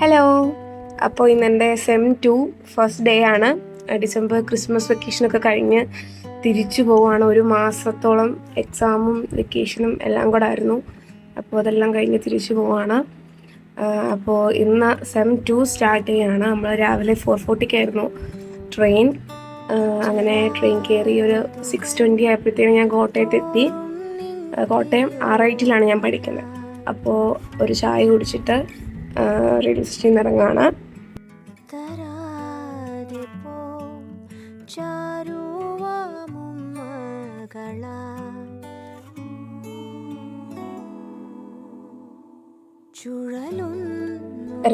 Hello. അപ്പോൾ ഇന്ന് എൻ്റെ സെം 2 ഫസ്റ്റ് ഡേ ആണ്. ഡിസംബർ ക്രിസ്മസ് വെക്കേഷനൊക്കെ കഴിഞ്ഞ് തിരിച്ചു പോവുകയാണ്. ഒരു മാസത്തോളം എക്സാമും വെക്കേഷനും എല്ലാം കൂടെ ആയിരുന്നു. അപ്പോൾ അതെല്ലാം കഴിഞ്ഞ് തിരിച്ചു പോവുകയാണ്. അപ്പോൾ ഇന്ന് സെം 2 സ്റ്റാർട്ട് ചെയ്യുകയാണ്. നമ്മൾ രാവിലെ 4:40 ട്രെയിൻ. അങ്ങനെ ട്രെയിൻ കയറി ഒരു 6:20 ആയപ്പോഴത്തേക്കും ഞാൻ കോട്ടയത്തെത്തി. കോട്ടയം RITയിലാണ് ഞാൻ പഠിക്കുന്നത്. അപ്പോൾ ഒരു ചായ കുടിച്ചിട്ട് റെയിൽവേ സ്റ്റേഷനിൽ ഇറങ്ങാണ്.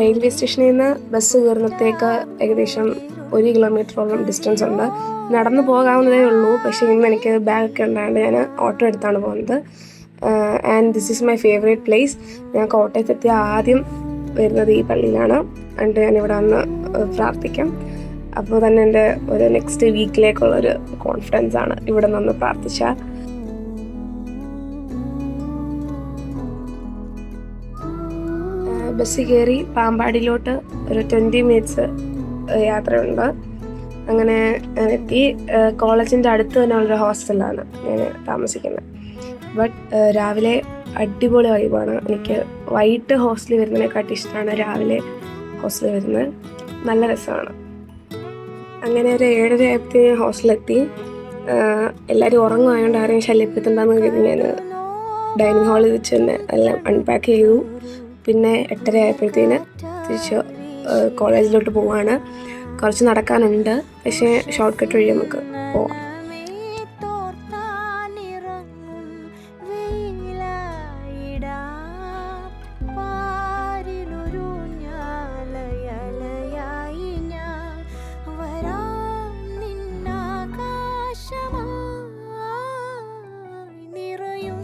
റെയിൽവേ സ്റ്റേഷനിൽ നിന്ന് ബസ് കയറുന്നത്തേക്ക് ഏകദേശം 1 കിലോമീറ്ററോളം ഡിസ്റ്റൻസ് ഉണ്ട്. നടന്നു പോകാവുന്നതേ ഉള്ളൂ. പക്ഷേ ഇന്ന് എനിക്ക് ബാഗൊക്കെ ഉണ്ടായതുകൊണ്ട് ഞാൻ ഓട്ടോ എടുത്താണ് പോകുന്നത്. And this is my favourite place. ഞാൻ കോട്ടയത്തെത്തിയ ആദ്യം വരുന്നത് ഈ പള്ളിയിലാണ്. എന്നിട്ട് ഞാനിവിടെ വന്ന് പ്രാർത്ഥിക്കാം. അപ്പോൾ തന്നെ എൻ്റെ ഒരു നെക്സ്റ്റ് വീക്കിലേക്കുള്ളൊരു കോൺഫിഡൻസ് ആണ് ഇവിടെ നിന്ന് പ്രാർത്ഥിച്ചാൽ. ബസ്സിൽ കയറി പാമ്പാടിയിലോട്ട് ഒരു 20 മിനിറ്റ്സ് യാത്രയുണ്ട്. അങ്ങനെ ഞാൻ എത്തി. കോളേജിൻ്റെ അടുത്ത് തന്നെ ഉള്ളൊരു ഹോസ്റ്റലിലാണ് ഞാൻ താമസിക്കുന്നത്. ബട്ട് രാവിലെ അടിപൊളി വൈബാണ്. എനിക്ക് വൈകിട്ട് ഹോസ്റ്റലിൽ വരുന്നതിനെക്കാട്ടി ഇഷ്ടമാണ് രാവിലെ ഹോസ്റ്റലിൽ വരുന്നത്. നല്ല രസമാണ്. അങ്ങനെ ഒരു 7:30 ആയപ്പോഴത്തേക്കും ഹോസ്റ്റലിലെത്തി. എല്ലാവരും ഉറങ്ങുമായതുകൊണ്ട് ആരെയും ശല്യപ്പെടുത്തണ്ടെന്ന് കരുതി ഞാൻ ഡൈനിങ് ഹാളിൽ വെച്ച് തന്നെ എല്ലാം അൺപാക്ക് ചെയ്തു. പിന്നെ 8:30 ആയപ്പോഴത്തേന് തിരിച്ച് കോളേജിലോട്ട് പോവാണ്. കുറച്ച് നടക്കാനുണ്ട്, പക്ഷേ ഷോർട്ട് കട്ട് വഴി നമുക്ക് പോവാം.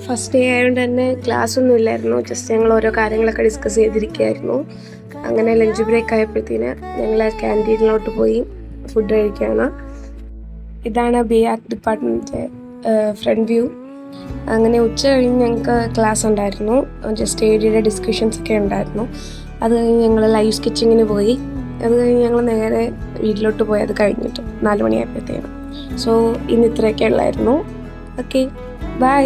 ഫസ്റ്റ് ഡേ ആയതുകൊണ്ട് തന്നെ ക്ലാസ് ഒന്നും ഇല്ലായിരുന്നു. ജസ്റ്റ് ഞങ്ങൾ ഓരോ കാര്യങ്ങളൊക്കെ ഡിസ്കസ് ചെയ്തിരിക്കുകയായിരുന്നു. അങ്ങനെ ലഞ്ച് ബ്രേക്ക് ആയപ്പോഴത്തേന് ഞങ്ങൾ ക്യാൻറ്റീനിലോട്ട് പോയി ഫുഡ് കഴിക്കുകയാണ്. ഇതാണ് BAC ഡിപ്പാർട്ട്മെൻറ്റിൻ്റെ ഫ്രണ്ട് വ്യൂ. അങ്ങനെ ഉച്ച കഴിഞ്ഞ് ഞങ്ങൾക്ക് ക്ലാസ് ഉണ്ടായിരുന്നു. ജസ്റ്റ് ADയുടെ ഡിസ്കഷൻസ് ഒക്കെ ഉണ്ടായിരുന്നു. അത് കഴിഞ്ഞ് ഞങ്ങൾ ലൈവ് സ്കെച്ചിങ്ങിന് പോയി. അത് കഴിഞ്ഞ് ഞങ്ങൾ നേരെ വീട്ടിലോട്ട് പോയി. അത് കഴിഞ്ഞിട്ട് 4 മണിയായപ്പോഴത്തേനും. സോ ഇന്ന് ഇത്രയൊക്കെ ഉള്ളായിരുന്നു. Okay, by.